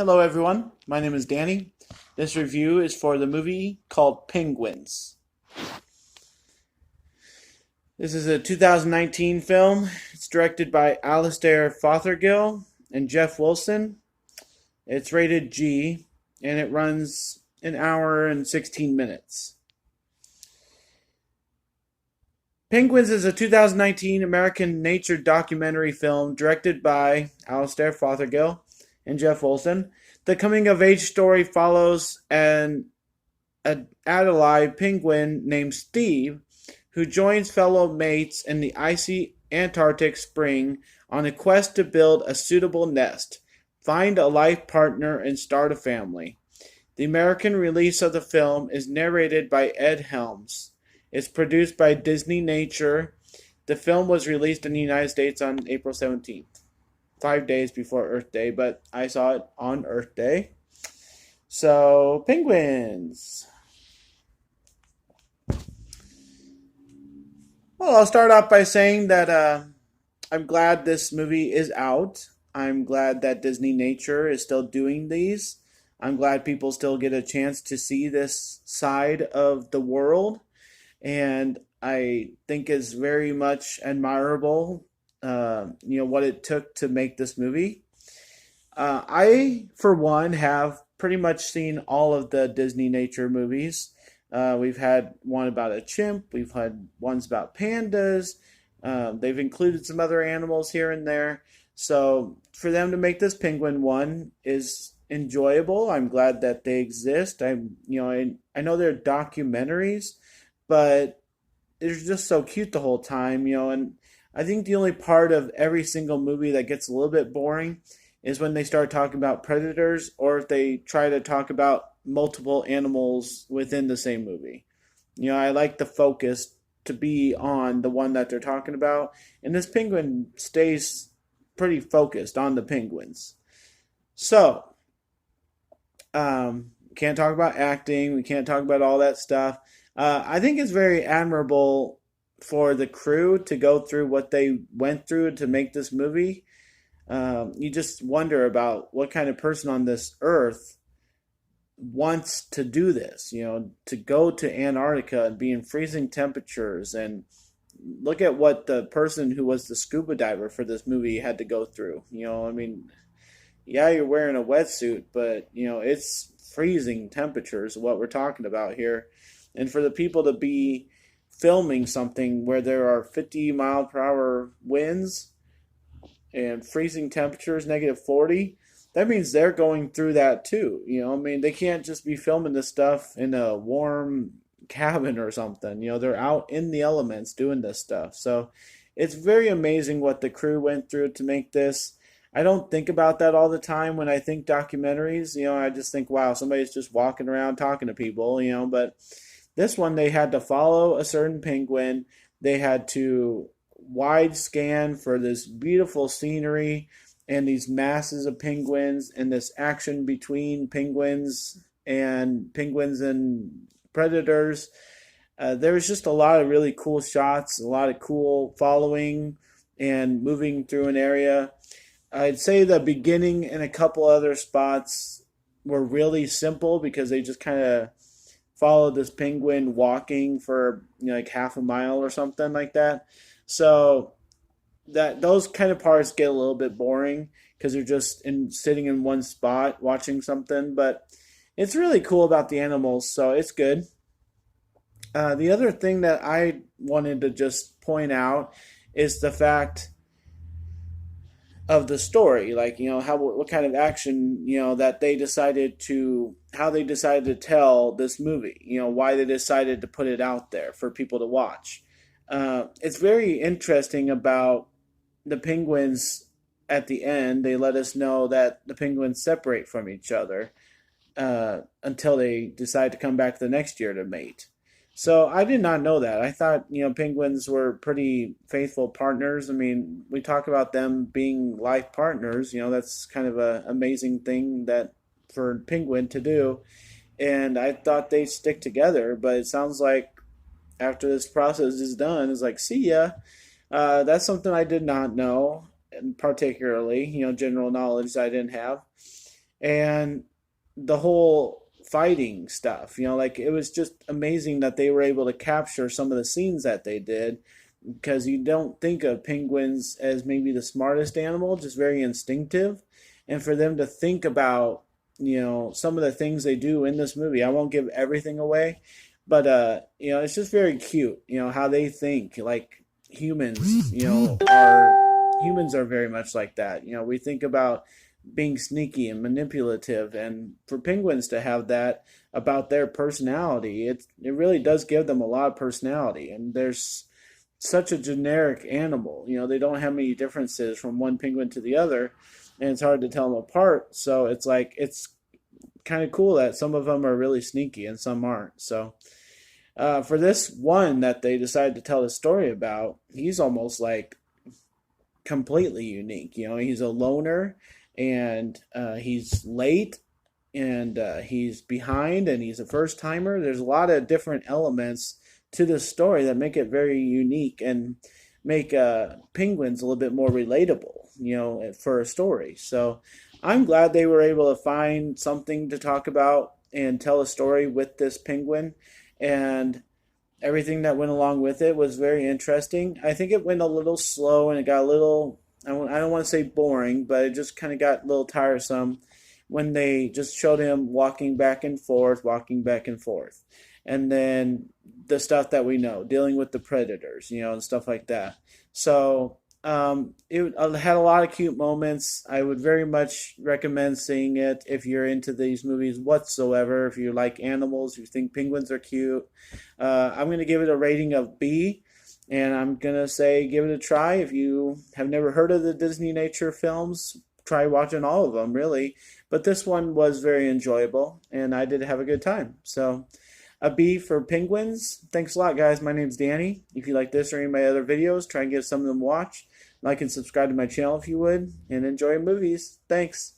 Hello, everyone. My name is Danny. This review is for the movie called Penguins. This is a 2019 film. It's directed by Alistair Fothergill and Jeff Wilson. It's rated G, and it runs an hour and 16 minutes. Penguins is a 2019 American nature documentary film directed by Alistair Fothergill and Jeff Wilson. The coming of age story follows an Adelaide penguin named Steve, who joins fellow mates in the icy Antarctic spring on a quest to build a suitable nest, find a life partner, and start a family. The American release of the film is narrated by Ed Helms. It's produced by Disney Nature. The film was released in the United States on April 17th, 5 days before Earth Day, but I saw it on Earth Day. So, Penguins. Well, I'll start off by saying that I'm glad this movie is out. I'm glad that Disney Nature is still doing these. I'm glad people still get a chance to see this side of the world. And I think it's very much admirable, what it took to make this movie. I, for one, have pretty much seen all of the Disney Nature movies. We've had one about a chimp. We've had ones about pandas. They've included some other animals here and there. So for them to make this penguin one is enjoyable. I'm glad that they exist. I know they're documentaries, but they're just so cute the whole time, and I think the only part of every single movie that gets a little bit boring is when they start talking about predators or if they try to talk about multiple animals within the same movie. I like the focus to be on the one that they're talking about, and this penguin stays pretty focused on the penguins. So, can't talk about acting, we can't talk about all that stuff. I think it's very admirable for the crew to go through what they went through to make this movie. You just wonder about what kind of person on this earth wants to do this, to go to Antarctica and be in freezing temperatures. And look at what the person who was the scuba diver for this movie had to go through. Yeah, you're wearing a wetsuit, but, it's freezing temperatures, what we're talking about here. And for the people to be filming something where there are 50 mile per hour winds and freezing temperatures, -40, that means they're going through that too. They can't just be filming this stuff in a warm cabin or something. They're out in the elements doing this stuff. So it's very amazing what the crew went through to make this. I don't think about that all the time when I think documentaries. I just think, wow, somebody's just walking around talking to people, but this one, they had to follow a certain penguin. They had to wide scan for this beautiful scenery and these masses of penguins and this action between penguins and predators. There was just a lot of really cool shots, a lot of cool following and moving through an area. I'd say the beginning and a couple other spots were really simple because they just kind of followed this penguin walking for like half a mile or something like that. So that those kind of parts get a little bit boring because they're just sitting in one spot watching something. But it's really cool about the animals, so it's good. The other thing that I wanted to just point out is the fact of the story, like how what kind of action that they decided to how they decided to tell this movie, why they decided to put it out there for people to watch. It's very interesting about the penguins. At the end, they let us know that the penguins separate from each other until they decide to come back the next year to mate. So I did not know that. I thought, penguins were pretty faithful partners. I mean, we talk about them being life partners. That's kind of a amazing thing that for a penguin to do. And I thought they'd stick together, but it sounds like after this process is done, it's like, see ya. That's something I did not know, and particularly, general knowledge I didn't have. and the whole fighting stuff. Like it was just amazing that they were able to capture some of the scenes that they did, because you don't think of penguins as maybe the smartest animal, just very instinctive. And for them to think about, some of the things they do in this movie, I won't give everything away, but it's just very cute, how they think like humans, humans are very much like that. We think about being sneaky and manipulative, and for penguins to have that about their personality, it really does give them a lot of personality. And there's such a generic animal. They don't have many differences from one penguin to the other, and it's hard to tell them apart. So it's like it's kind of cool that some of them are really sneaky and some aren't. So for this one that they decided to tell the story about, he's almost like completely unique. He's a loner, and he's late, and he's behind, and he's a first timer. There's a lot of different elements to this story that make it very unique and make penguins a little bit more relatable, for a story. So I'm glad they were able to find something to talk about and tell a story with this penguin, and everything that went along with it was very interesting. I think it went a little slow, and it got a little, I don't want to say boring, but it just kind of got a little tiresome when they just showed him walking back and forth. And then the stuff that we know, dealing with the predators, and stuff like that. So it had a lot of cute moments. I would very much recommend seeing it if you're into these movies whatsoever. If you like animals, you think penguins are cute. I'm going to give it a rating of B. And I'm going to say give it a try. If you have never heard of the Disney nature films, try watching all of them, really. But this one was very enjoyable, and I did have a good time. So a B for penguins. Thanks a lot, guys. My name's Danny. If you like this or any of my other videos, try and give some of them a watch. Like and subscribe to my channel if you would, and enjoy movies. Thanks.